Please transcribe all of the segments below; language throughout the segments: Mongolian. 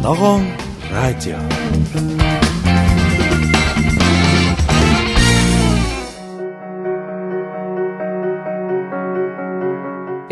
Ногоон радио.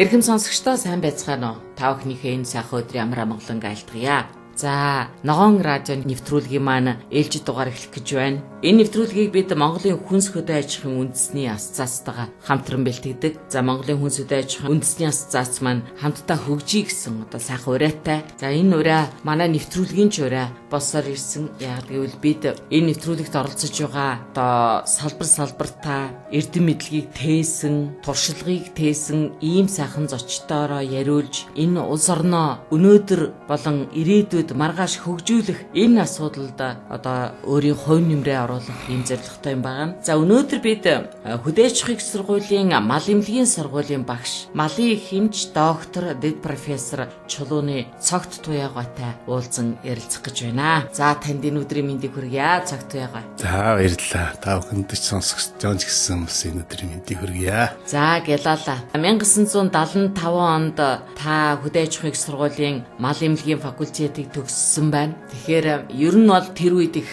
Эрхэм сонсогчдоо сайн байцгаана уу? Та бүхнийхээ энэ сайхан өдрийн амар амгалан айлтгая. За, Ногоон радио нэвтрүүлгийн маань ээлжид дугаар эхлэх гэж байна. Энэ нэвтрүүлгийг бид Монголын хүнс хөдөө аж ахуйн үндэсний асоциацтайгаа хамтран бэлтгэдэг. За, Монголын хүнс хөдөө аж ахуйн үндэсний асоциац маань хамтдаа хөгжиж гэсэн одоо сайхан урайтай. За, энэ урай манай нэвтрүүлгийн ч урай босоор ирсэн. Яг гэвэл бид энэ нэвтрүүлэгт оролцож байгаа одоо салбартаа эрдэм мэдлэгийг тээсэн, туршлагыг тээсэн ийм сайхан зочдоороо яриулж энэ улс орноо өнөөдөр болон ирээдүйд маргааш хөгжүүлэх энэ асуудалд одоо өөрийн хувь нэмрээ оруулах ийм зорилготой юм байна. За өнөөдөр бид хөдөө аж ахуйн сургуулийн мал эмнэлгийн сургуулийн багш, малын хэмж доктор, дэд профессор Чулууны Цогт Туяагаатай уулзан ярилцах гэж байна. За танд энэ өдрийн мэндийг хүргье. Цогт Туяагаа. За баярлалаа. Та бүхэнд ч сонсогч Жон ч гэсэн бас энэ өдрийн мэндийг хүргье. За гялалаа. 1975 онд та хөдөө аж ахуйн сургуулийн мал эмнэлгийн факультетыг төгссөн байна. Тэгэхээр ер нь бол тэр үед их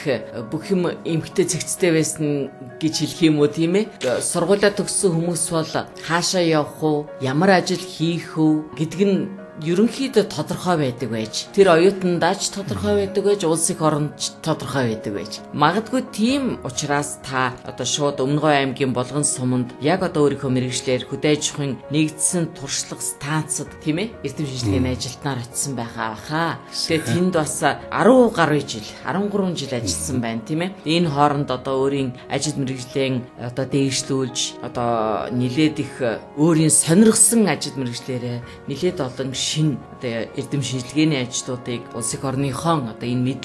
бүх юм эмхтэй зэгцтэй байсан гэж хэлэх юм уу, тийм ээ? Сургуулаа төгссөн хүмүүс бол хаашаа явах уу, ямар ажил хийх үү гэдэг нь ерөнхийдөө тодорхой байдаг байж, тэр оюутандаач тодорхой байдаг байж, улс их оронд тодорхой байдаг байж. Магадгүй тийм учраас та одоо шууд Өмнөгов аймгийн Болгон суманд яг одоо өөрийнхөө мэргэжлэр хөдөө аж ахуйн нэгдсэн туршлага станцад тийм ээ эрдэм шинжилгээний ажилтнаар очисон байгаа баха. Тэгээ тэнд бас 10 гаруй жил, 13 жил ажилласан байна тийм ээ. Энэ хооронд одоо өөрийн ажил мэргэжлийн одоо дээшлүүлж одоо нилээд их өөрийн сонирхсан ажил мэргэжлэрээ нилээд олон шин одоо эрдэм шинжилгээний ажлуудыг улс их орныхон одоо энэ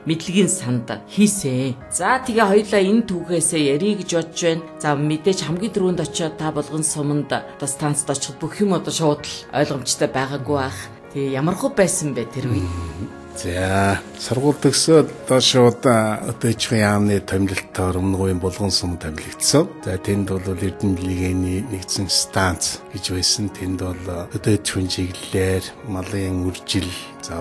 мэдлэгийн санд хийсэн. За тэгээ хоёулаа энэ түүхээсээ ярих гэж бодож байна. За мэдээж хамгийн түрүүнд очиод та Болгон суманд одоо станцд очиход бүх юм одоо шууд л ойлгомжтой байгаагүй бах. Тэгээ ямар хөө байсан бэ тэр үед? За сургууль төгсөөд шууд хөдөө аж ахуйн яамны томилолтоор Өмнөговын Болгон сум томилогдсон. За тэнд бол эрдэм билгээний нэгдсэн станц гэж байсан. Тэнд бол хөдөө аж ахуйн чиглэлээр малын үржил, за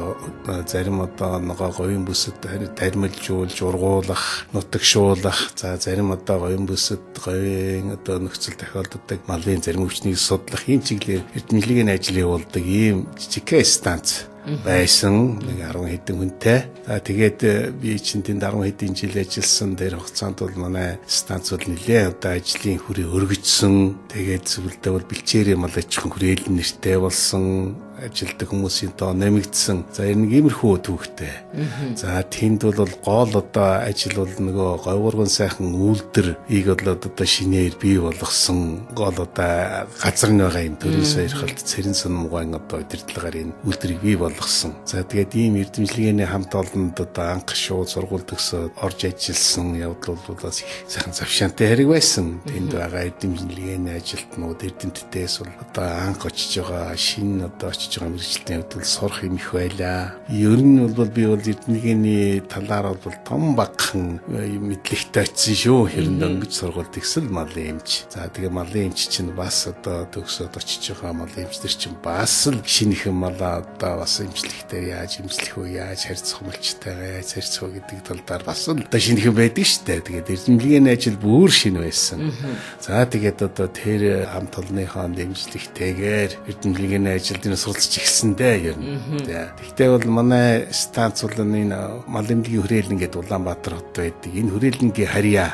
зарим одоо ногоо говийн бүсэд тармилжуулж ургуулах, нутагшуулах, за зарим одоо говийн бүсэд говийн одоо нөхцөл тохиолддог малын зарим өвчнийг судлах ийм чиглэлээр эрдэм билгээний ажил явуулдаг ийм жижиг станц байсан. Нэг 10 хэдэн хүнтэй. За тэгээд би чинь тэнд 10 хэдэн жил ажилласан дээр хугацаанд бол манай станц бол нэлээд одоо ажлын хүрээ өргөжсөн. Тэгээд зөвлөдөө бол бэлчээрийн мал аж ахуйн хүрээлэн нэртэй болсон. Ажилдаг хүмүүсийн тоо нэмэгдсэн. За энэ иймэрхүү түүхтэй. За тэнд бол гол одоо ажил бол нөгөө говьурган сайхан үйлдвэрийг бол одоо шинээр бий болгосон. Гол одоо газар нь байгаа юм төрийн сойрхолт цэрэн сунмгаан одоо удирдлагаар энэ үйлдвэрийг бий болгосон. За тэгээд ийм эрдэмжилгээний хамт олонд одоо анх шууд сургууль төгсөөд орж ажилласан явдал бол бас их сайхан завшаантай хэрэг байсан. Тэнд байгаа эрдэмжилгээний ажилтнууд эрдэмтдээс бол одоо анх очиж байгаа шинэ одоо байгаа мэргэжилтийн хувьд бол сурах юм их байлаа. Ер нь бол би бол эрдэмтний талаар бол том багхан мэдлэгтэй очсон шүү. Хэрэнд өнгөж сургууль төгсөл малын эмч. За тэгээ малын эмч чинь бас одоо төгсөөд очиж байгаа малын эмчдэр чинь бас л шинэхэн малаа одоо бас эмчлэхдээ яаж эмчлэх вэ, яаж харьцах мөлчтэйгээ яаж харьцах вэ гэдэг талаар бас л одоо шинэхэн байдаг шүү дээ. Тэгээд эрдэмтний ажил бүр шинэ байсан. За тэгээд одоо тэр хамт олонныхоо дэмжлэгтэйгээр эрдэмтний ажилд энэ суралцж ихсэндээ ер нь. Тэгтээ бол манай станц бол энэ мал эмнэлгийн хүрээлэн гэдэг Улаанбаатар хот байдаг. Энэ хүрээлэнгийн харьяа.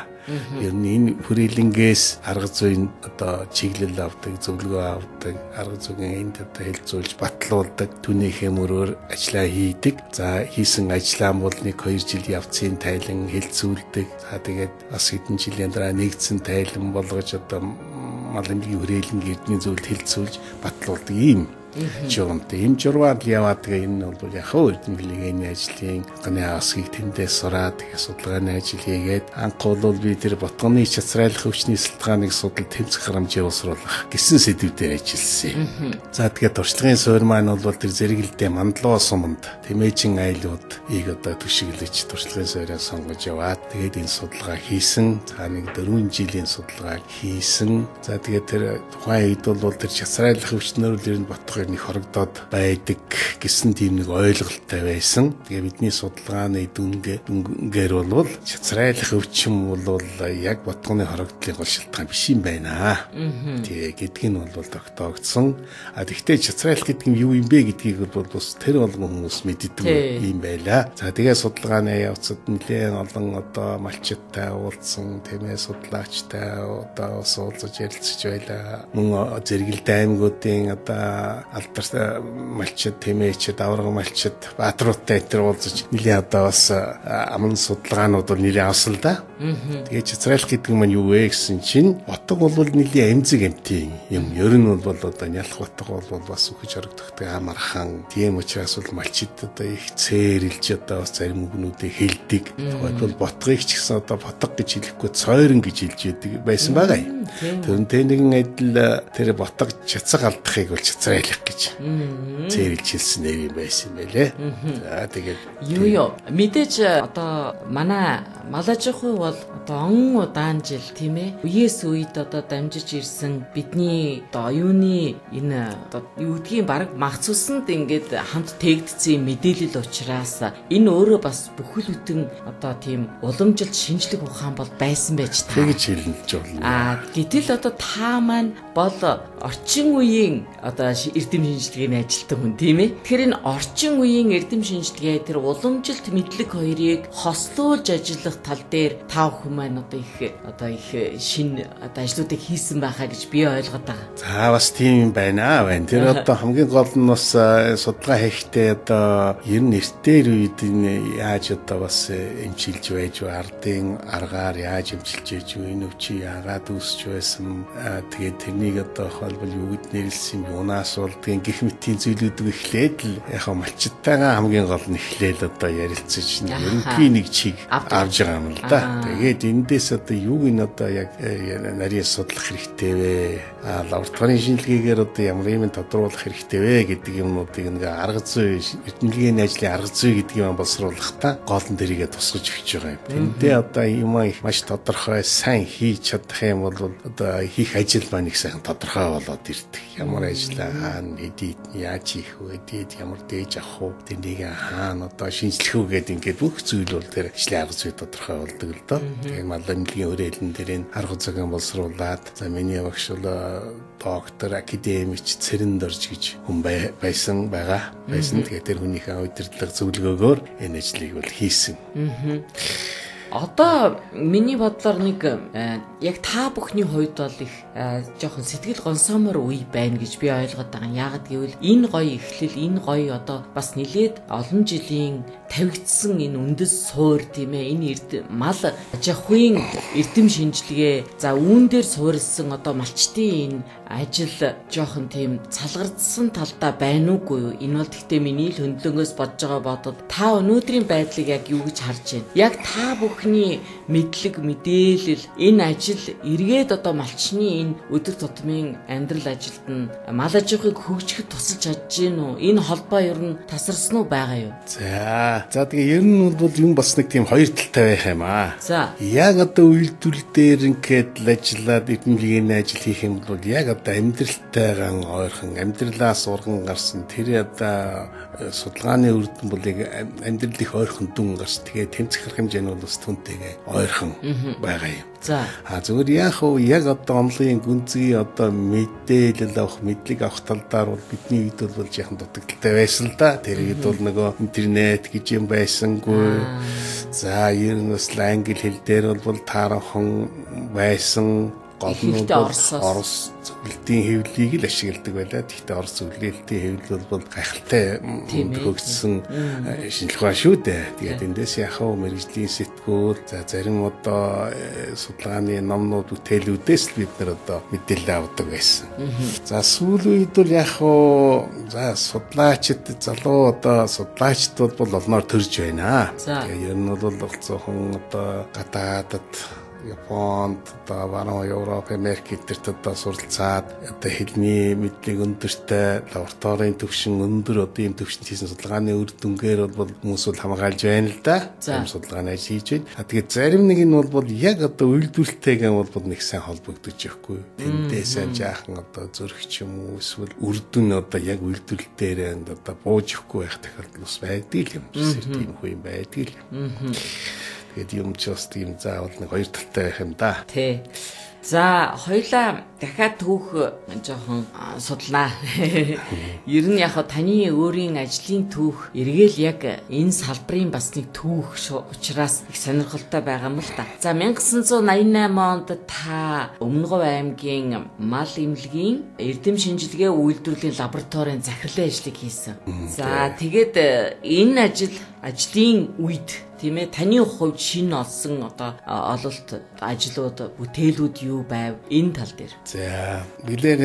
Ер нь энэ хүрээлэнгээс арга зүйн одоо чиглэл авдаг, зөвлөгөө авдаг, арга зүйн энд одоо хэлцүүлж батлуулдаг, түүнийхээ мөрөөр ажиллаа хийдэг. За хийсэн ажиллаа бол 1-2 жил явцын тайлан хэлцүүлдэг. За тэгээд бас хэдэн жилийн дараа нэгдсэн тайлан болгож одоо мал эмнэлгийн хүрээлэнгийн эрдмийн зөвлөлд хэлцүүлж батлуулдаг ийм журмт ийм журмаар яваад тэгээ энэ бол яг хөө эрдэмтний ажлын ганы асгийг тэндээс сураад судалгааны ажил хийгээд анх бол би тэр ботгоны чацрайлах өвчний судалгааныг судал тэмцэх харамжийн уусруулах гэсэн сэдвээр ажилласан. За тэгээ туршлагын суурь маань бол тэр зэрэгэлдээ Мандлоо суманд Тэмээжин айлуудыг одоо төшиглэж туршлагын суурьаа сонгож яваад тэгээд энэ судалгаа хийсэн. За нэг 4 жилийн судалгааг хийсэн. За тэгээд тэр тухайн үед бол тэр чацрайлах өвчнөр л ер нь ботгоо болохоор нэг хорогдоод байдаг гэсэн тийм нэг ойлголттой байсан. Тэгээ бидний судалгааны дүнгээр бол чацрайлах өвчин бол яг ботгоны хорогдлын гол шалтгаан биш юм байна. Тэгээ гэдг нь бол тогтоогдсон. Тэгвэл чацрайлах гэдэг нь юу юм бэ гэдгийг бол бас тэр болгон хүмүүс мэддэг юм байла. За тэгээ судалгааны явцад нэлээд олон одоо малчиттай уулзсан, тийм ээ, судлаачтай одоо уулзаж ярилцж байла. Мөн зэрэгэлдээ аймагуудын одоо алдартай малчид, тийм ээ, даварга малчид, баатруудтай энэ уулзаж нэлээд одоо бас аман судалгаанууд бол нэлээд авсан л да. Тэгээ чацрайлах гэдэг нь юу вэ гэсэн чинь ботго бол нэлээд эмзэг эмтийн юм. Ер нь бол одоо нялх ботго бол бас үхэж орогдохтой амархан. Тийм учраас бол малчид одоо их цээрэлж одоо бас зарим үгнүүдийг хэлдэг. Тэгвэл ботгыг ч гэсэн одоо ботго гэж хэлэхгүй цойрон гэж хэлж яадаг байсан байгаа юм. Тэр нэгэн адил тэр ботго чацаг алдахыг бол чацрайлах гэж цээрэлж хэлсэн нэр юм байсан юм байлээ. За тэгээд юу мэдээж одоо манай малажихуй бол одоо он удаан жил тийм ээ үеэс үед одоо дамжиж ирсэн бидний одоо оюуны энэ одоо юу гэдгийг баг мах цуснд ингээд хамт тээгдсэн мэдээлэл учраас энэ өөрөө бас бүхэл бүтэн одоо тийм уламжилт шинжлэх ухаан бол байсан байж та. Тэгж хэлнэж болно. Гэтэл одоо та маань бол орчин үеийн одоо эрдэм шинжилгээний ажилтан хүн тийм ээ. Тэгэхээр энэ орчин үеийн эрдэм шинжилгээ тэр уламжилт мэдлэг хоёрыг хослуулж ажиллах тал дээр та бүхэн маань одоо их шинэ одоо ажлуудыг хийсэн байхаа гэж би ойлгоод байгаа. За бас тийм юм байна. Тэр одоо хамгийн гол нь бас судалгаа хийхдээ одоо ер нь эртээр үед яаж одоо бас эмчилж байж ардын аргаар яаж эмчилж байж энэ өвчий яагаад үүсч байсан. Тэгээд тэрнийг одоо холбол юу гэд нэрлсэн юм унаас бол тийм гих мэтийн зүйлүүд эхлээд л яг малчтайгаа хамгийн гол нь эхлээл одоо ярилцаж ерөнхий нэг чиг авж байгаа юм л да. Тэгээд эндээс одоо юуг нь одоо яг нарийн судлах хэрэгтэй вэ? Лабораторийн шинжилгээгээр одоо ямар юм тодруулах хэрэгтэй вэ гэдэг юмнуудыг нэг арга зүй, эрдэмтдийн ажлын арга зүй гэдэг юм боловсруулах та гол нь тэрийгэ тусгаж өгч байгаа юм. Тэндээ одоо юм маш тодорхой сайн хийж чадах юм бол одоо хийх ажил маань их сайхан тодорхой болоод ирдэг. Ямар ажиллаа хаана эдит яаж хийх вэ? Эдит ямар дээж авах вэ? Тэнийг хаана одоо шинжлэх үү гэдэг ингээд бүх зүйл бол тэр ажлын арга зүй тодорхой болдог л доо. Тэгээ малымгийн өрөөлөн дээрээ арга зүйн боловсруулад за миний багш бол доктор академич цэрэндорж гэж хүн байсан. Тэгээд тэр хүнийхээ удирдлага зөвлөгөөгөөр энэ ажлыг бол хийсэн. Одоо миний бодлоор нэг яг та бүхний хувьд бол их жоохон сэтгэл гонсоомор үе байна гэж би ойлгоод байгаа. Яагаад гэвэл энэ гоё эхлэл, энэ гоё одоо бас нэлээд олон жилийн тавигдсан энэ үндэс суур тийм ээ. Энэ мал аж ахуйн эрдэм шинжилгээ за үүн дээр суурилсан одоо малчтын энэ ажил жоохон тийм цалгардсан талдаа байна уугүй юу? Энэ бол гэхдээ миний л хөндлөнгөөс бодож байгаа бодод та өнөөдрийн байдлыг яг юу гэж харж байна? Яг та бүхний мэдлэг мэдээлэл энэ ажил эргээд одоо малчны энэ өдөр тутмын амьдрал ажилд нь мал аж ахуйг хөгжихэд тусалж чадж гин үү? Энэ холбоо ер нь тасарсан уу байгаа юу? За тэгээ ер нь бол юм бас нэг тийм хоёр талтай байх юм аа. За яг одоо үйлдвэр дээр ингээд ажиллаад эдэмлэгийн ажил хийх юм бол яг одоо амьдралтайгаа ойрхон амьдралаас урган гарсан тэр одоо судалгааны үр дүн бол амьдрал их ойрхон дүн гарсан. Тэгээ тэмцэх арга хэмжээ нь бол бас түнтэйгээ ойрхон байгаа юм. За зүгээр яг яг одоо онлын гүнзгий одоо мэдээлэл авах, мэдлэг авах талдаар бол бидний үед бол яахан дутагдaltaй байсан л да. Тэр үед бол нөгөө интернет гэж юм байсангүй. За ер нь бас англи хэл дээр бол таархан байсан. Гол нь Орос зөвлөлтийн хэвлэлийг л ашигладаг байлаа. Гэхдээ Орос зөвлөлтийн хэвлэл бол гайхалтай хөгжсөн шинжилгээ ба шүү дээ. Тэгээд эндээс яхаа мэрэгжлийн сэтгүүл за зарим одоо судалгааны номнууд бүтээлүүдээс л бид нар одоо мэдээлэл авдаг байсан. За сүүлийн үед бол за судлаачид залуу одоо судлаачдууд бол олноор төрж байна. Тэгээд ер нь бол олцоохон одоо гадаадад Японд одоо баруун Европ, Америк гэдэгт одоо суралцаад одоо хэлний мэдлэг өндөртэй, лабораторийн төвшин өндөр одоо ийм төвшөнд хийсэн судалгааны үр дүнгээр бол хүмүүс бол хамгаалж байна л да. Ийм судалгааны ажил хийж байна. Тэгээд зарим нэг нь бол яг одоо үйлдвэрлэлтэйгээ бол нэг сайн холбогдож явахгүй. Тэндээсээ жаахан одоо зөрөгч юм уу эсвэл үр дүн одоо яг үйлдвэрлэлтээр одоо бууж өгөхгүй байх тохиолдол бас байдаг юм. Тийм хүү юм байдаг юм. Тэгээд юм ч бас тийм заавал нэг хоёр талтай байх юм да. Тий. За хоёлаа дахиад түүх жоохон судлаа. Ер нь яг таны өөрийн ажлын түүх эргээл яг энэ салбарын бас нэг түүх учраас их сонирхолтой байгаа юм л да. За 1988 онд та Өмнөговь аймгийн мал эмнэлгийн эрдэм шинжилгээ үйлдвэрлэлийн лабораторийн захирлын ажлыг хийсэн. За тэгээд энэ ажлын үед тийм ээ таны хувьд шинэ олсон одоо ололт ажлууд бүтээлүүд юу байв энэ тал дээр. За билээр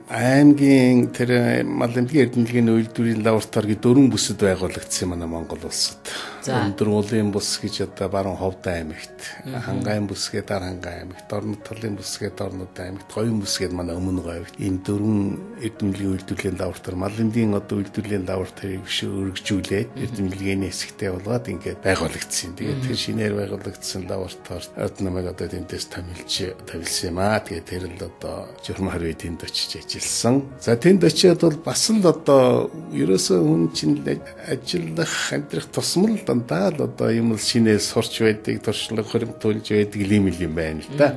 аймгийн тэр мал эмнэлгийн эрдэмтлийн үйлдвэрийн лаборатори гэдэг 4 бүсэд байгуулагдсан манай Монгол улсад. Өндөр уулын бүс гэж одоо баруун Ховд аймагт, Хангайн бүс гэдэг Хангайн аймагт, Орнод талын бүс гэдэг Орнод аймагт, Говийн бүс гэдэг манай Өмнөговь аймагт ийм 4 эрдэмтлийн үйлдвэрлэлийн лаборатори, мал эмнэлгийн одоо үйлдвэрлэлийн лабораторийг өргөжүүлээд эрдэмтлийн хэсэгтэй болгоод ингээд байгуулагдсан. Тэгээд тэр шинээр байгуулагдсан лабораторид ард намайг одоо тэндээс тавилсан юм аа. Тэгээд тэр л одоо журам харвей тэнд очиж ажилласан. За тэнд очиод бол бас л одоо ерөөсөө хүн чинь ажиллах, амьдрах тусмал дандаа л одоо юм л шинээр сурч байдаг, туршлага хөрөмтүүлж байдаг юм байна л да.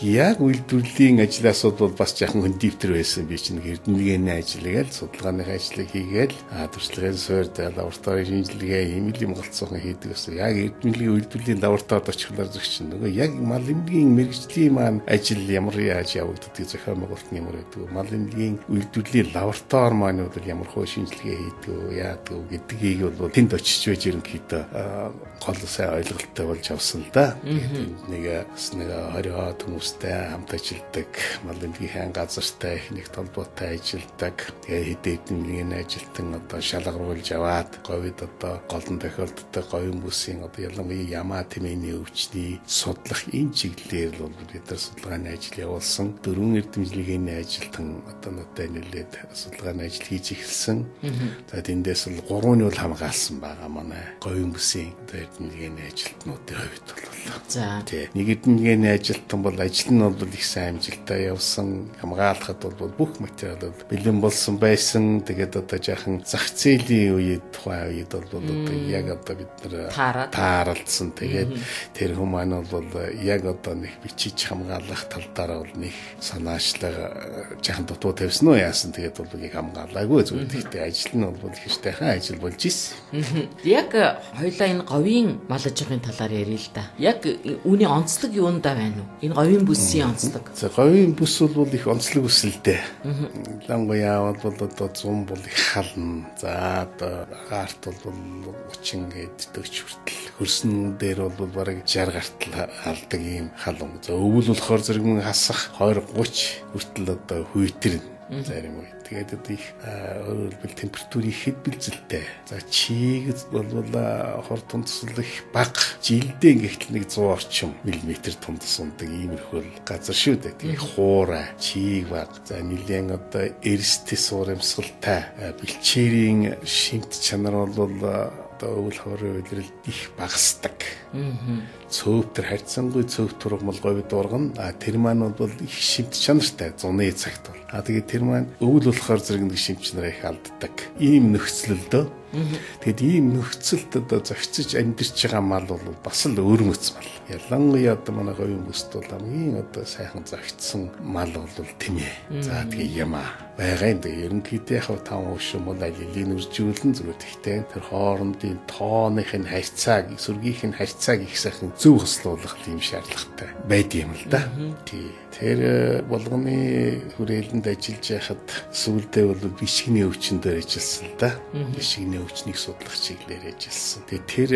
Яг үйлдвэрлэлийн ажлаасууд бол бас жоохон хөндөвтөр байсан би чинь эрдэмтлийн ажиллагаал, судалгааны ажлыг хийгээл, туршлагын суурь, лабораторийн шинжилгээ юм голцоохон хийдэг гэсэн. Яг эрдэмтлийн үйлдвэрлэлийн лабораторид очихлаар зөвч нөгөө яг мал эмнэлгийн мэргэжлийн маань ажил ямар яаж явагддаг, зохион байгуулалт нь ямар байдаг, мал эмнэлгийн үйлдвэрлэлийн лаборатори маань бол ямар хөө шинжилгээ хийдэг, яадаг гэдгийг бол тэнд очиж байж ерөнхийдөө гол сайн ойлголттой болж авсан л да. Нэг 20-аад хүмүүстэй хамт ажилладаг, мал эмнэлгийн газартай их толботой ажилладаг. Тэгээ хэдэн ажилтан одоо шалгаруулж аваад говьд одоо голон тохиолддог говийн бүсийн одоо ялангуяа ямаа тэмээний өвчний судлах энэ чиглэлээр бол бид нар судалгааны ажил явуулсан. 4 эрдэмтлийн ажилтан одоо надад нэлээд судалгааны ажил хийж эхэлсэн. За тэндээс л 3 нь бол хамгаалсан байгаа манай говийн бүсийн эрдэмтлийн ажилтнуудын хувьд бол. За тий. Нэг эрдэмтлийн ажилтан бол ажил нь бол их сайн амжилттай явсан. Хамгаалахад бол бүх материалууд бэлэн болсон байсан. Тэгээд одоо жаахан зах зээлийн үед тухайн үед бол одоо яг одоо бид нар тааралдсан. Тэгээд тэр хүмүүс бол яг одоо нэг бичиж хамгаалах талдаараа бол нэг санаачлага жаахан дутуу тавьсан уу яасан. Тэгээд бол их хамгаалаагүй зүгээр. Гэхдээ ажил нь бол их штайхан ажил болж ирсэн. Яг хоёлаа энэ говийн мал аж ахуйн талаар ярил л да. Яг үүний онцлог юундаа байна уу? Энэ говийн бүсийн онцлог. За говийн бүс бол их онцлог өсөлтэй. Лангуяа бол одоо 100 бол их хална. За одоо гаарт бол 30 гээд 40 хүртэл. Хөрсөн дээр бол бараг 60 гартал алдаг ийм халуун. За өвөл болохоор зэрэг хасах 20 30 хүртэл одоо хүйтэрнэ. Зарим үед. Тэгээд одоо их өөрөлдвөл температур ихэд бэлзэлтэй. За чийг бол хор тундсал их бага. Жилдээ ингээтэл нэг 100 орчим миллиметр тундас ундаг иймэрхүү газар шүү дээ. Тэгээд хуурай, чийг бага. За нэлээд одоо эрстэй суурамсгалтай бэлчээрийн шимт чанар бол одоо өвөл хорийн үйлрэл их багасдаг. Цөөвтөр харьцангуй цөөвт тургамал говьд ургана. Тэр маань бол их шимт чанартай зуны цагт бол. Тэгээд тэр маань өвөл болохоор зэрэг нэг шимт чанараа их алддаг. Ийм нөхцөлдөө. Тэгэд ийм нөхцөлд одоо зохицож амьдарч байгаа мал бол бас л өөрмөц мал. Ялангуяа одоо манай говийн бүст бол хамгийн одоо сайхан зохицсон мал бол тийм ээ. За тэгээ ямаа байгаа юм. Ерөнхийдөө яг 5% шиг бол алилийн үржүүлэн зүгээр тэгтээ тэр хоорондын тооныхын харьцааг, сүргийнх нь харьцааг их сайхан зөв хослуулах юм шаардлагатай байдığım л да. Тий. Тэр болгоны хүрээлэнд ажиллаж байхад сүүлдээ бол бишигний өвчин дээр ажилласан л да. Бишигний өвчнийг судлах чиглэлээр ажилласан. Тэгээ тэр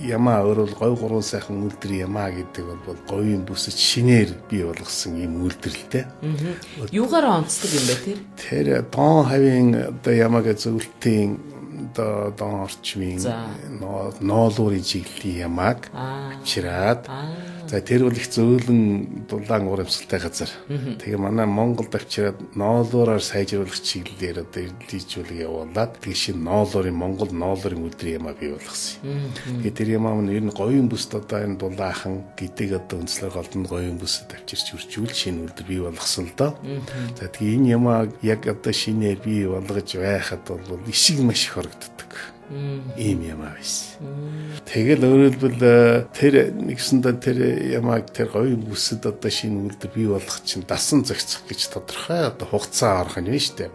ямаа өөрөөр говь гурван сайхан үйлдвэр ямаа гэдэг бол говийн бүсэд шинээр бий болгосон юм үйлдвэрлэлтэй. Юугаар онцлог юм бэ тэр? Тэр дон хавийн одоо ямаага зөвлөлтийн дон орчмын ноолуурын чиглэлийн ямааг чираад За тэр бол их зөөлөн дулаан урамсгалтай газар. Тэгээ манай Монголд авчираад ноолуураар сайжруулах чиглэлээр одоо эрдэлжүүлэг явуулаад тэгээ шинэ ноолуурын Монгол ноолуурын өдөр ямаа бий болгосон. Тэгээ тэр ямаа нь ер нь говийн бүст одоо энэ дулаахан гэдэг одоо өнцлөг голдон говийн бүсэд авчирч үржүүл шинэ өдөр бий болгосон л доо. За тэгээ энэ ямаа яг одоо шинээр бий болгож байхад бол ишиг маш их хорогддог. Ийм ямаа байсан. Тэгэл өөрөлдвөл тэр нэгсэндээ тэр ямааг тэр говийн бүсэд одоо шинэ үйлдэл бий болгох чинь дасан зохицох гэж тодорхой одоо хугацаа орох нь шүү дээ.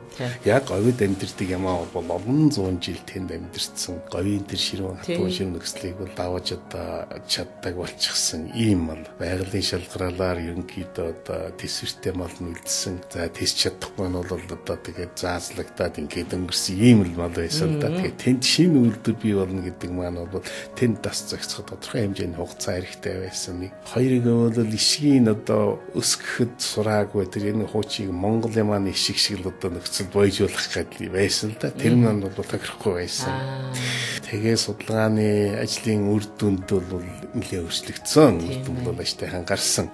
Яг говид амьдэрдэг ямаа бол олон зуун жил тэнд амьдэрсэн говийн тэр ширүүн хатуун ширүүн нөхцөлийг бол давж одоо чаддаг болчихсон ийм бол байгалийн шалгараалаар ерөнхийдөө одоо төсвөртэй мал нь үлдсэн. За тэс чадахгүй нь бол одоо тэгээд заазлагдаад ингээд өнгөрсөн ийм л мал байсан да. Тэгээд тэнд шинэ үйлдэл бий болно гэдэг маань бол тэнд дас зохицоход тодорхой хэмжээний хугацаа хэрэгтэй байсан. Нэг хоёрыг бол ишгийн одоо өсгөхөд сураагүй тэр энэ хуучийг Монгол ямааны ишиг шиг л одоо нөхцөл бойжуулах гэдэг байсан л да. Тэр маань бол тохирохгүй байсан. Тэгээ судалгааны ажлын үр дүнд бол нэлээд өөрчлөгдсөн. Үр дүнд бол аштайхан гарсан.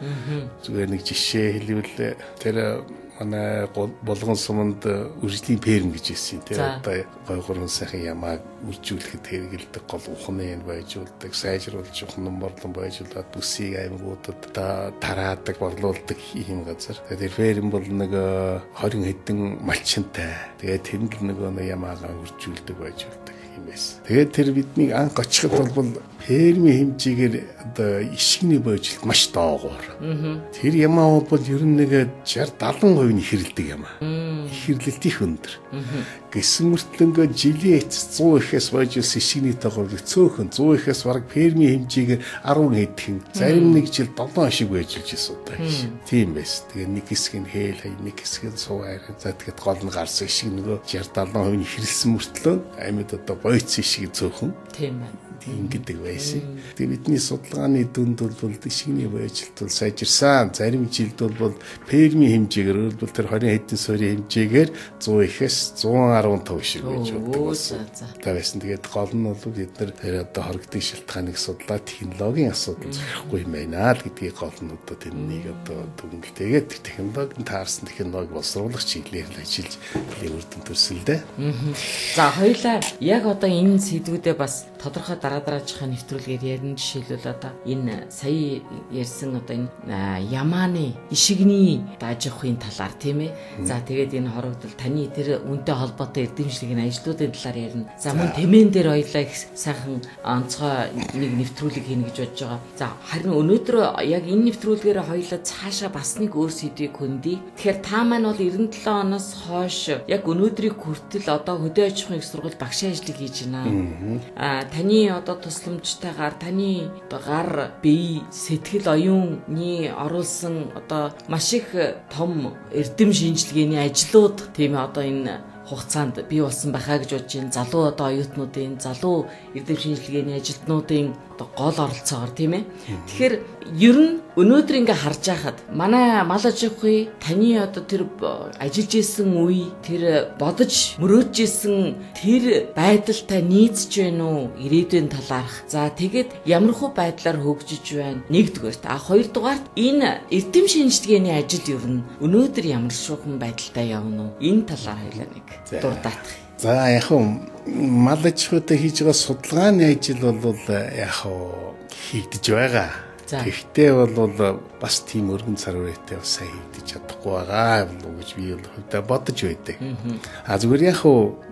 Зүгээр нэг жишээ хэлбэл тэр манай болгон суманд үржлийн ферм гэж хэлсэн. Тэр одоо гой гурван сайхан ямааг үржүүлэхэд хэрэгэлдэг гол ухны байжуулдаг, сайжруулж ухнан борлон байжуулаад бүсийг аймагуудад тараадаг, борлуулдаг ийм газар. Тэр ферм бол нэг 20 хэдэн малчинтай. Тэгээд тэнд л нөгөө ямаагаа үржүүлдэг байжуулдаг юм байсан. Тэгээд тэр биднийг анх очиход бол фермийн хэмжээгээр одоо ишигний бойжилт маш доогуур. Тэр ямаа бол ер нь нэг 60-70% нь хэрэлдэг ямаа. Хэрлэлт их өндөр. Гэсэн мөртлөнгөө жилийн эцэс 100 ихээс бойжилсан ишигний тоогоор цөөхөн 100 ихээс бараг фермийн хэмжээгээр 10 хэдхэн зарим нэг жил 7 ишиг бойжилж ирсэн удаа гэж. Тийм байсан. Тэгээ нэг хэсэг нь хээл хай, нэг хэсэг нь суу хайр. За тэгэхэд гол нь гарсан ишиг нөгөө 60-70% нь хэрэлсэн мөртлөө амьд одоо бойцсон ишиг цөөхөн. Тийм байна. Ингэдэг байсан. Тэгээ бидний судалгааны дүнд бол ишигний бойжилт бол сайжирсан. Зарим жилд бол фермийн хэмжээгээр бол тэр 20 хэдэн суурийн хэмжээгээр 100 ихээс 115 ишиг байж болдог. Тавьсан. Тэгээд гол нь бол бид нар тэр одоо хоригдын шалтгааныг судлаад технологийн асуудал зохихгүй юм байна л гэдгийг гол нь одоо тэрнийг одоо дүнэлтэйгээд технологийн таарсан технологи боловсруулах чиглэлээр л ажиллаж үр дүн төрсөлдөө. За хоёлаа яг одоо энэ сэдвүүдээ бас тодорхой дараачихаа нэвтрүүлгээр ярина. Жишээлбэл одоо энэ сая ярьсан одоо энэ ямааны ишигний аж ахуйн талаар тийм ээ. За тэгээд энэ хорогдол таны тэр үнтэй холбоотой эрдэмшлэгийн ажлуудын талаар ярина. За мөн тэмээн дээр хоёлаа их сайхан онцгой нэг нэвтрүүлэг хийнэ гэж бодож байгаа. За харин өнөөдөр яг энэ нэвтрүүлгээр хоёлаа цаашаа бас нэг өөр сэдвийг хөндөе. Тэгэхээр та маань бол 97 оноос хойш яг өнөөдрийг хүртэл одоо хөдөө аж ахуйн их сургууль багшийн ажлыг хийж байна. Таны одоо тусламжтайгаар таны гар бие сэтгэл оюуны оруулсан одоо маш их том эрдэм шинжилгээний ажлууд тийм ээ одоо энэ хугацаанд бий болсон байхаа гэж бодож байна. Залуу одоо оюутнуудын, залуу эрдэм шинжилгээний ажилтнуудын одоо гол оролцоогоор тийм ээ. Тэгэхээр ер нь өнөөдөр ингээ харж байхад манай мал аж ахуй таны одоо тэр ажиллаж исэн үе тэр бодож мөрөөдж исэн тэр байдалтай нийцж байна уу ирээдүйн талаарх. За тэгээд ямархуу байдлаар хөгжиж байна. Нэгдүгээрт хоёрдугаарт энэ эрдэм шинжилгээний ажил ер нь өнөөдөр ямар шуухан байдалтай явна уу? Энэ талаар хоёлаа нэг дурдаах. За яг мал аж ахуйтай хийж байгаа судалгааны ажил бол яг хийгдэж байгаа. Гэхдээ бол бас тийм өргөн цар хүрээтэй бас сайн хийгдэж чадахгүй байгаа гэж би бол бодож байдаг. Зүгээр яг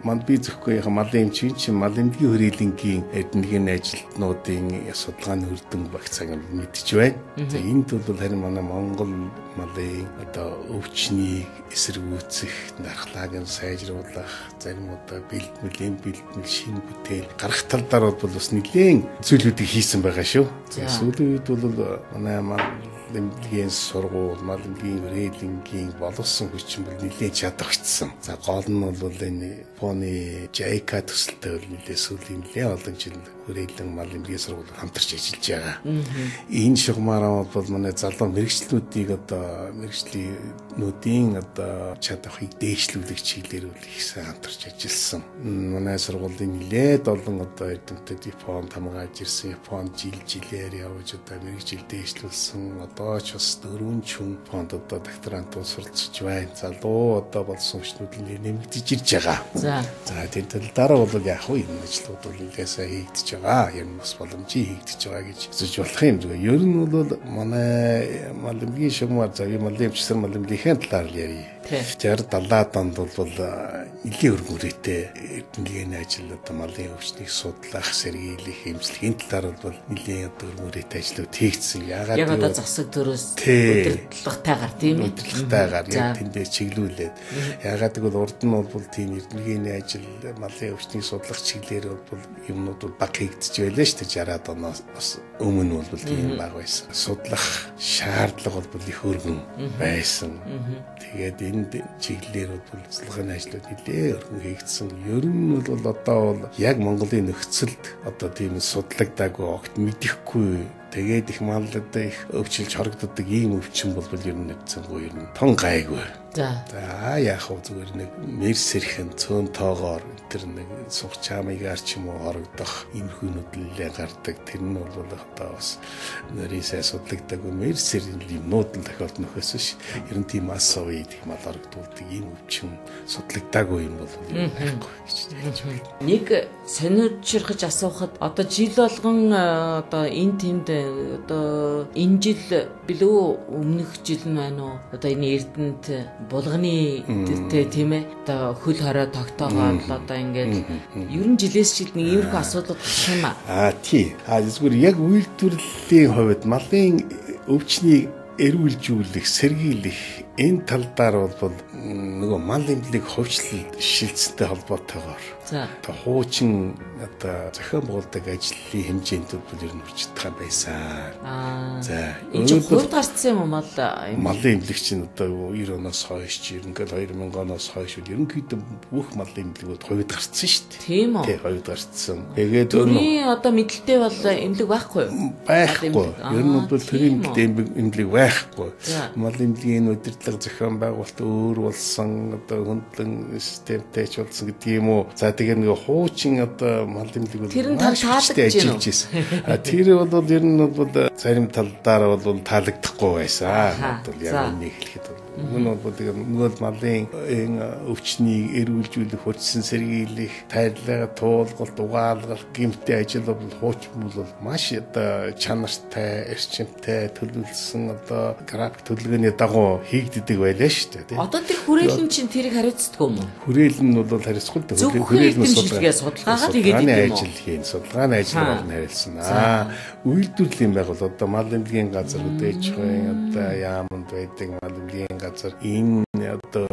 манд би зөвхөн яг малын эмчийн малын эмнэлгийн хүрээлэнгийн эднэрийн ажилтнуудын судалгааны үр дүн багцааг мэдж байна. За энд бол харин манай Монгол малын одоо өвчнийг эсэргүүцэх, дархлааг нь сайжруулах, зарим одоо бэлтгэл шинэ бүтээл гаргах талдаар бол бас нэлээд зүйлүүдийг хийсэн байгаа шүү. Сүүлийн үед бол манай эмнэлгийн сургууль, малын эмнэлгийн хүрээлэнгийн боловсон хүчин бол нэлээд чадварчсан. За гол нь бол энэ Японы JICA төсөлтэй нэлээ сүүлийн нэлээ олон жил хүрээлэн мал эмнэлгийн сургууль хамтарч ажиллаж байгаа. Энэ шугамаараа бол манай залуу мэрэгчлүүдийг одоо мэрэгчлийнүүдийн одоо чадварыг дээшлүүлэх чиглэлээр үл их сайн хамтарч ажилласан. Манай сургуулийн нэлээд олон одоо эрдэмтэд Японд хамгаалж ирсэн, Японд жилээр явж одоо мэрэгжил дээшлүүлсэн. Одоо ч бас 4 хүн Японд одоо докторантууд суралцж байна. Залуу одоо болсон хүчнүүд нэмэгдэж ирж байгаа. За тэр дараа бол яг хөө энэ ажлууд бол ингээсээ хийгдэж байгаа. Ер нь бас боломжийн хийгдэж байгаа гэж үзэж болох юм зүгээр. Ер нь бол манай мал эмнэлгийн шугамар завь мал эмчсэр мал эмнэлгийн талаар ярив. 60-70 онд бол нэлийн өргөрөөтэй эрдэмтний ажил одоо малын өвчнийг судлах, сэргийлэх, эмчилгээний талаар бол нэлийн одоо өргөрөөтэй ажлууд хийгдсэн. Яг одоо засаг дөрөөс удирдлагатайгаар тийм үү? Удирдлагатайгаар яг тэндээ чиглүүлээд. Ягаад гэвэл урд нь бол тийм эрдэмтний ажил малын өвчнийг судлах чиглэлээр бол юмнууд бол бага хийгдэж байлаа шүү дээ. 60-аад оноос бас өмнө бол тийм бага байсан. Судлах шаардлага бол их өргөн байсан. Тэгээд энэ чиглэлээр бол судалгааны ажлууд нэлээ өргөн хийгдсэн. Ер нь бол одоо бол яг Монголын нөхцөлд одоо тийм судлагдаагүй огт мэдэхгүй тэгээд их маллаад их өвчлж хорогддог ийм өвчин бол ер нь нэгцэнгүй ер нь тон гайгүй. За яах вэ зүгээр нэг мерсэрхэн цөөн тоогоор тэр нэг сух чамыгаар ч юм уу хорогдох иймэрхүү нүдлээ гардаг. Тэр нь бол одоо бас нэрээсээ судлагдаагүй мерсэрийн юмнууд л тохиолд нөхөөс ш. Ер нь тийм мас үед их мал хорогдуулдаг ийм өвчин судлагдаагүй юм бол байхгүй гэж хэлж байна. Нэг сонирхож асуухад одоо жил болгон одоо энэ тэнд одоо энэ жил билүү өмнөх жил нь байна уу? Одоо энэ Эрдэнэт булганы дэртэй тийм ээ одоо хөл хорой тогтоогоор л одоо ингээд ер нь жилээс жилд нэг иймэрхүү асуудал гарах юм аа. Тий. Зүгээр яг үйлдвэрлэлийн хувьд малын өвчнийг эрүүлжүүлэх, сэргийлэх энэ талдаар бол нөгөө мал эмнэлэг хөвчлөл шилцэнтэй холбоотойгоор одоо хуучин одоо зохион байгуулдаг ажлын хэмжээнд бол ер нь хүчтэй байсан. За энэ хувьд гарцсан юм мал малын эмнэлэг чинь одоо 90 оноос хойш ер нь 2000 оноос хойш ерөнхийдөө бүх малын эмнэлгүүд хувьд гарцсан шүү дээ. Тийм үү? Тий, хувьд гарцсан. Тэгээд төрийн одоо мэдлэлтэй бол эмнэлэг байхгүй юу? Байхгүй. Ер нь бол төрийн мэдлэлтэй эмнэлэг байхгүй. Мал эмнэлгийн удирдлага зохион байгуулалт өөр болсон одоо хөндлөн системтэй ч болсон гэдэг юм уу. За тэгээд нэг хуучин одоо мал эмнэлэг бол таалагдж ажиллаж байсан. Тэр бол ер нь бол зарим талдаа бол таалагдахгүй байсан. Одоо яг нэг хэлэхэд бол Мөн бол нөгөө малын өвчнийг эрүүлжүүлэх, хурцсан сэргийлэх, тайлбар, туулгалт, угаалгах гэмтээ ажил бол хуучин бол маш одоо чанартай, эрчимтэй төлөвлөсөн одоо график төлөвлөгөөний дагуу хийгддэг байлаа шүү дээ. Одоо тэр хүрээлэн чинь тэрийг хариуцдаг юм уу? Хүрээлэн нь бол хариуцахгүй дээ. Хүрээлэн судалгаагаа тэгээд юм уу? Ажил хийн, судалгааны ажил бол хариуцсан. Үйлдвэрлэл юм байвал одоо мал эмнэлгийн газар үдээж байгаа одоо яамд байдаг мал эмнэлгийн газар энэ одоо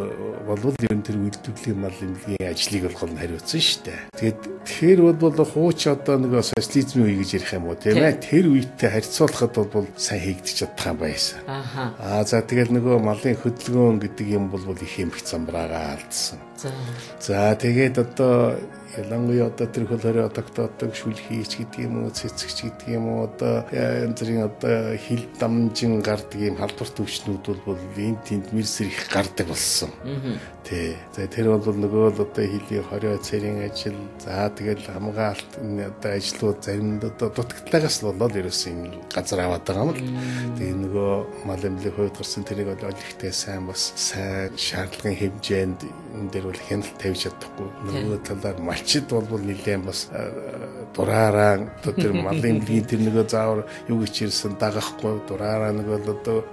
болвол ер нь тэр үйлдвэрлэлийн мал эмнэлгийн ажлыг болгол хариуцсан шүү дээ. Тэгэхээр бол хууч одоо нөгөө социализмын үе гэж ярих юм уу тийм ээ? Тэр үетэй харьцуулахад бол сайн хийгдэж чадах юм байсан. За тэгэл нөгөө малын хөдөлгөөн гэдэг юм бол их эмх замбраагаа алдсан. За тэгээд одоо ялангуяа одоо тэр хөл хорой тогтоодог шүлхийч гэдэг юм уу, цэцэгч гэдэг юм уу, одоо янз бүрийн одоо хил дамжин гардаг юм халдвар төвчнүүд бол энэ тэнд мэрсэр их гардаг болсон. Тий. За тэр бол нөгөө л одоо хилийн хорой цэрийн ажил, за тэгэл хамгаалалт энэ одоо ажлууд заримд одоо дутагдлагаас л болоод ерөөсөн энэ газар аваад байгаа юм л. Тэгээ нөгөө мал эмнэлэг хувьд гарсан тэрийг бол ихтэй сайн бас сайн шаардлагын хэмжээнд энэ дээр бол хяналт тавьж чадахгүй. Нөгөө талаар малчид бол нэлээд бас дураараа одоо тэр малын эмнэлгийн тэр нөгөө заавар юу гэж ирсэн дагахгүй дураараа нөгөө одоо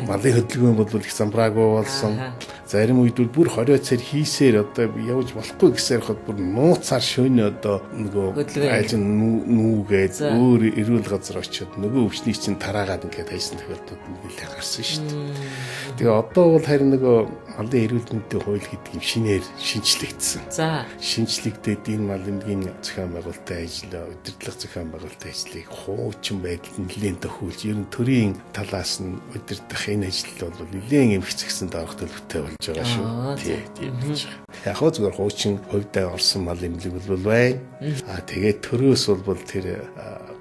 малын хөдөлгөөн бол их замбраагүй болсон. Зарим үед бүр хорой цэр хийсээр одоо явж болохгүй гэсээр хад бүр нууцаар шөнө одоо нөгөө ажил нүүгээд өөр эрүүл газар очиод нөгөө өвчнийг чинь тараагаад ингээд хайсан тохиолдод нэлээд гарсан шүү дээ. Тэгээ одоо бол харин нөгөө малын эрүүл мэндийн хууль гэдэг юм шинээр шинжлэгдсэн. За шинжлэгдээд энэ мал эмнэлгийн зохион байгуулалтын ажил, удирдлага зохион байгуулалтын ажлыг хуучин байдалд нэлээд төхөөлж ер нь төрийн талаас нь удирдах хангах энэ ажил бол нэлээд эмх зэгсэнд орох төлөвтэй болж байгаа шүү. Тийм болж байгаа. Яг хөө зүгээр хуучин хувьдаа орсон мал эмнэлэг бол байна. Тэгээд төрөөс бол тэр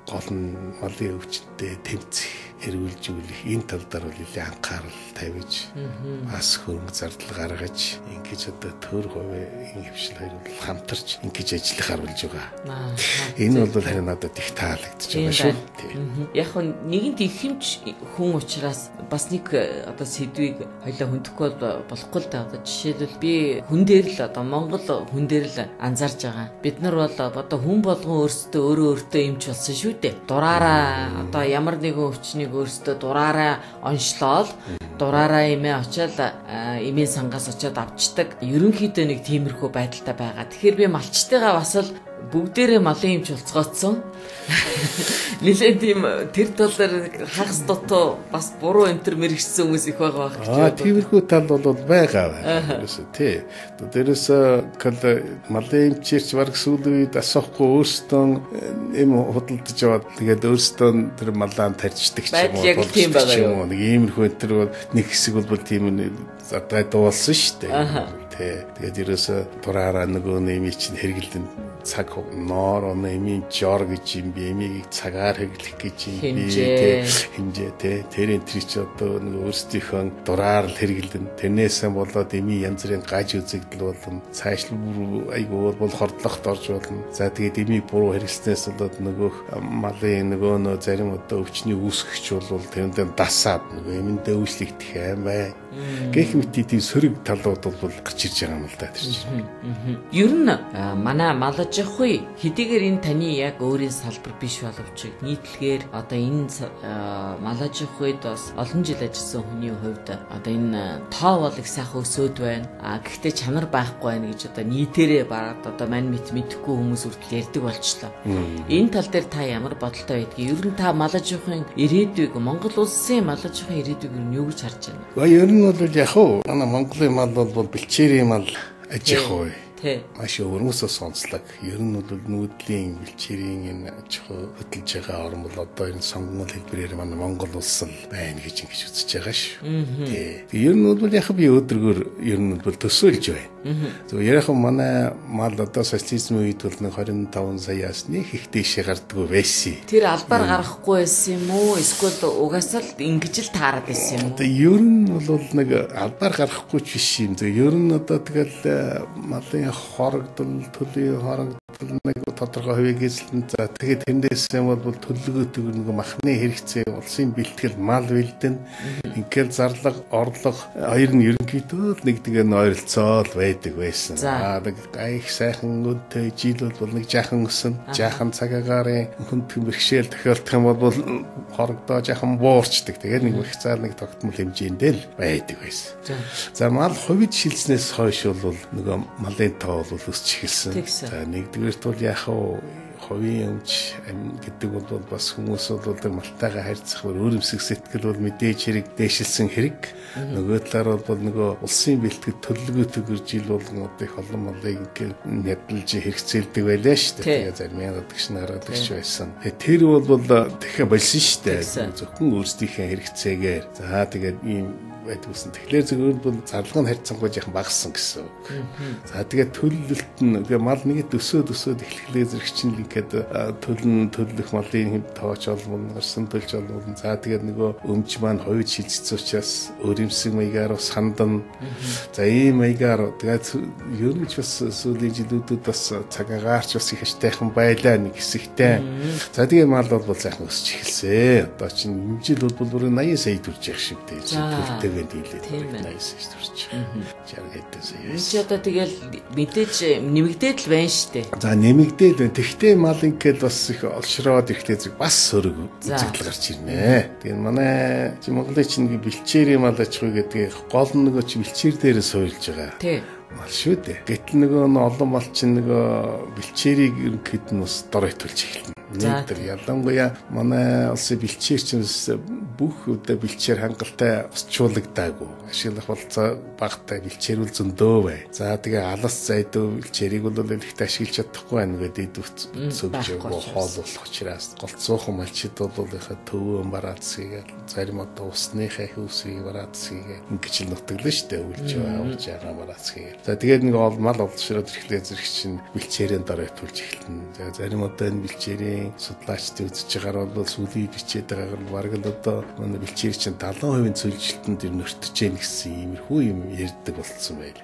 гол нь малын өвчтөд тэмцэх эргүүлжүүлэх энэ тал дээр бол нэлээд анхаарал тавьж бас хөрөнгө зардал гаргаж ингэж одоо төр хувийн хөвшил хоёр бол хамтарч ингэж ажиллахаар болж байгаа. Энэ бол харин надад их таалагдж байгаа шүү. Яг нэгэнт их хэмж хүн учраас бас нэг одоо сэдвийг хоёлаа хөндөхгүй болохгүй л да. Одоо жишээлбэл би хүн дээр л одоо Монгол хүн дээр л анзаарж байгаа. Бид нар бол одоо хүн болгон өөртөө эмч болсон шүү дээ. Дураараа одоо ямар нэгэн өвчнийг өөртөө дураараа онцлоод дураараа имээ очиад имээ сангаас очиод авчдаг. Ерөнхийдөө нэг тиймэрхүү байдалтай байгаа. Тэгэхээр би малчтайгаа бас л бүгдээрээ малын эмч болцгоодсон. Нилээд тийм тэр талаар хагас дутуу бас буруу өнтер мэрэгчсэн хүмүүс их байгаа байх. Тиймэрхүү тал бол байгаа. Тий. Дээрээс малын эмчээрч бараг сүүлийн үед асуухгүй өөрсдөө эм худалдаж аваад тэгээд өөрсдөө тэр малаа тарьчдаг ч юм уу. Яг тийм байгаа юу. Нэг иймэрхүү өнтер нэг хэсэг бол тийм задгай дуулсан шүү дээ. Тэгээд ерөөсө дураараа нөгөө нэмий чинь хэрэгэлдэн цаг ноор нэмий жор гэж юм би эмийг цагаар хэрэглэх гэж юм би хинжээ тэр энэ чи одоо нөгөө өөрсдийнхөө дураар л хэрэгэлдэн тэрнээсээ болоод эмий янз бүрийн гаж үзэгдэл болно цаашлбар айгуу бол хордлогот орж болно за тэгээд эмийг буруу хэрэглэснээс болоод нөгөө малын нөгөө зарим одоо өвчний үүсгэгч бол тэрэндээ дасаад нөгөө эмэндээ үйлчлэгдэх юм бай гэх мэт тийм сөрөг талууд бол гарч ирж байгаа юм л да тэр чинь. Ер нь манай малаж ахгүй хэдийгээр энэ таны яг өөрийн салбар биш боловч нийтлэгээр одоо энэ малаж ахуйд бас олон жил ажилласан хүний хувьд одоо энэ тоо бол их сайхан өсөөд байна. Гэхдээ чанар байхгүй байна гэж одоо нийтээрээ бараад одоо мань мэдхгүй хүмүүс үрдэл ярьдаг болчлоо. Энэ тал дээр та ямар бодолтой байдгийг ер нь та малаж ахуйн ирээдүйг Монгол улсын малаж ахуйн ирээдүйг юу гэж харж байна? Ер нь бол яг хөө манай Монголын мал бол бэлчээрийн мал аж ахуй. Маш өрнөсөө сонслог. Ер нь бол нүүдлийн бэлчээрийн энэ аж ахуй хөдөлж байгаа орн бол одоо энэ сонгол хэлбэрээр манай Монгол улс л байна гэж ингэж үзэж байгаа шүү. Ер нь бол яг би өдрөгөр ер нь бол төсөөлж байна. Зүгээр яг манай мал одоо социализм үед бол 25 саяас нэг их дэшээ гардггүй байсан. Тэр албаар гарахгүй байсан юм уу? Эсвэл угаасаа л ингэж л таарад байсан юм уу? Одоо ер нь бол нэг албаар гарахгүй ч биш юм. Ер нь одоо тэгэл малын хорогдол, төлийн хорогдол нэг тодорхой хувийг эзлэн за тэгээд тэндээс юм бол төлөвлөгөөтэй нэг махны хэрэгцээ улсын бэлтгэл мал бэлдэн ингээл зарлага орлого хоёр нь ерөнхийдөө нэг тэгээ ойролцоол байдаг байсан. Нэг их сайхан өнтэй жил бол нэг жаахан өсөн жаахан цагаагаар хүнд бэрхшээл тохиолдох юм бол хорогдоо жаахан буурчдаг. Тэгээд нэг их цаар нэг тогтмол хэмжээндээ л байдаг байсан. За мал хувьд шилжснээс хойш бол нөгөө малын тоо бол өсч эхэлсэн. За нэгдүгээрт бол яг хувийн өмч гэдэг бол бас хүмүүс бол малтайгаа харьцах өөрөмсөх сэтгэл бол мэдээж хэрэг дээшилсэн хэрэг. Нөгөө талаар бол нөгөө улсын бэлтгэл төлөвлөгөөтэй гэр жил болгон одоо их олон малыг нэдлж хэрэгцээлдэг байлаа шүү дээ. Тэгээ зарим яадаг шин гаргадаг ч байсан. Тэр бол дахиад болсон шүү дээ. Зөвхөн өөрсдийнхээ хэрэгцээгээр. За тэгээд ийм байдгүйсэн. Тэгэхээр зөвхөн бол зарлага нь харьцангуй яхан багассан гэсэн үг. За тэгээд төлөлт нь мал нэгэд өсөөд эхлэхлээ зэрэг чинь ингээд төлөх малын тооч олмон гарсан төлж олмон. За тэгээд нөгөө өмч маань хувьд шилжсэн учраас өөрөмсөг маягаар сандан. За ийм маягаар тэгээд ер нь ч бас сүүлийн жилүүдэд бас цагаагаарч бас их ажтайхан байлаа нэг хэсэгтэй. За тэгээд мал бол сайхан өсч эхэлсэн. Одоо чинь энэ жил бол бүр 80 сая төрж явах шиг дээ. Төлөлтөйгээ дийлээд 80 сая төрж. Жаргадсан сая. Энэ ч одоо тэгэл мэдээж нэмэгдээд л байна шүү дээ. За нэмэгдээд байна. Тэгтээ мал ингээд бас их олшроод ирэхлээр зүг бас сөрөг үзэгдэл гарч ирнэ. Тэгээд манай Монголын чинь бэлчээрийн мал аж ахуй гэдэг гол нөгөө чи бэлчээр дээрээ суйлж байгаа. Тий. Мал шүү дээ. Гэтэл нөгөө олон мал чинь нөгөө бэлчээрийг ерөнхийд нь бас дор итүүлж эхэлнэ. Нэгдэр ялангуяа манай улсын бэлчээрчнээс бүх үедээ бэлчээр хангалттай усчлагдаагүй. Ашиглах болцоо багтай бэлчээрүүл зөндөө бай. За тэгээ алас зайдуу бэлчээрийг бол ихтэй ашиглаж чадахгүй байна гэдэг сөбж хоол болох учраас голцоохон малчид бол ихэ төвөө бараацгийг зарим одоо усныхаа хөөсийг бараацгийг ингэж л нутаглаа шүү дээ. Үлж байгаа бараацгийг. За тэгээд нэг мал олдшроод ирэхлээр зэрэг чинь бэлчээрийн дараа тулж эхэлнэ. За зарим одоо энэ бэлчээрийн судлаачдын үзэж байгаагаар бол сүлийг бичээд байгаагаар бараг л одоо манай бэлчээр чинь 70% цөлжилтөнд ер нь өртөж гэнэ гэсэн иймэрхүү юм ярьдаг болцсон байл.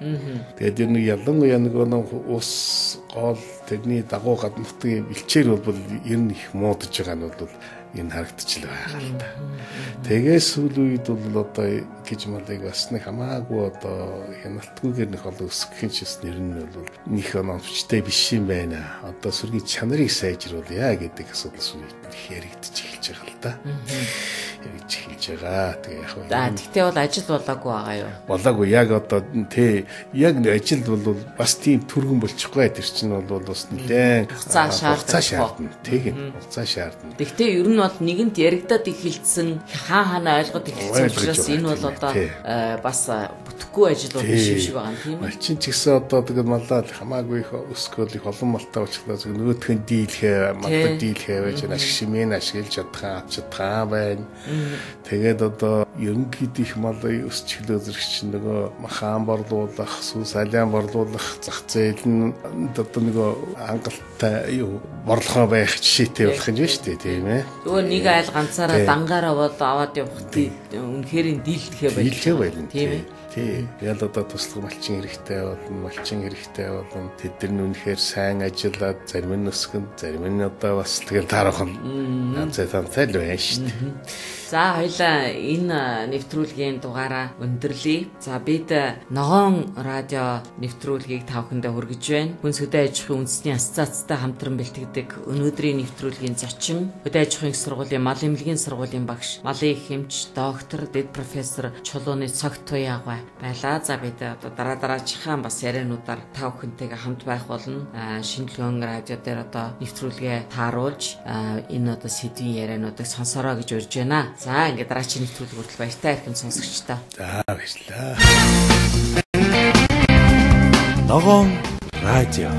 Тэгээд ер нь ялангуяа нэг ус гол тэрний дагуу гаднутгийн бэлчээр бол ер нь их муудаж байгаа нь бол энэ харагдчихл байгаа л да. Тэгээс сүүл үед бол одоо гэж малыг бас нэг хамаагүй одоо хяналтгүйгээр нэг олон өсгөхийн чис нэр нь бол нэг оновчтой биш юм байна. Одоо сүргийн чанарыг сайжруулъя гэдэг асуудал сүүл их яригдчих эхэлж байгаа л да. Яригдж эхэлж байгаа. Тэгээ яг за тэгтээ бол ажил болоогүй байгаа юу? Болоогүй яг одоо яг ажил бол бас тийм түргэн болчихгүй. Тэр чинь бол бас нэлээд хугацаа шаардна. Тийм хугацаа шаардна. Тэгтээ ер нь бол нэгэнт яригдаад эхэлсэн хаана ойлгоод эхэлсэн учраас энэ бол одоо бас бүтэхгүй ажил бол биш шиг байгаа юм тийм үү? Малчин ч гэсэн одоо тэгээд малаад хамаагүй их өсгөөл их олон малтай болчихлоо зөв нөгөөтгөн дийлхээ малтай дийлхээ байж ашиг шимэн ашиглаж чадхаа байна. Тэгээд одоо ерөнхийд их малыг өсчлөө зэрэг чинь нөгөө махан борлуулах, сүнс алиан борлуулах зах зээл нь одоо нөгөө хангалттай юу борлохоо байх жишээтэй болох юм шүү дээ тийм ээ. Нөгөө нэг айл ганцаараа дангаараа бол аваад явах үнэхээр дийлдэхээ байлаа тийм ээ. Тийм. Яг одоо туслах малчин хэрэгтэй болно. Тэд нар үнэхээр сайн ажиллаад зарим нь өсгөн, зарим нь одоо бас тэгэл таарах нь ганцтай л байна шүү дээ. За хоёлаа энэ нэвтрүүлгийн дугаараа өндөрлөе. За бид Ногоон радио нэвтрүүлгийг та бүхэндээ хүргэж байна. Хүнс хөдөө аж ахуйн үндэсний асоциацтай хамтран бэлтгэдэг өнөөдрийн нэвтрүүлгийн зочин хөдөө аж ахуйн сургуулийн мал эмнэлгийн сургуулийн багш, малын хэмж, доктор, дэд профессор Чулууны Цогт Туяагаа байлаа. За бид одоо дараачихан бас яриануудаар та бүхэнтэйгээ хамт байх болно. Шинжилгээний радио дээр одоо нэвтрүүлгээ тааруулж энэ одоо сэдвийн яриануудыг сонсороо гэж урьж байна. За ингээд дараагийн нэвтрүүлэг хүртэл баяртай ирхэн сонсогчдоо. За баярлалаа. Ногоон радио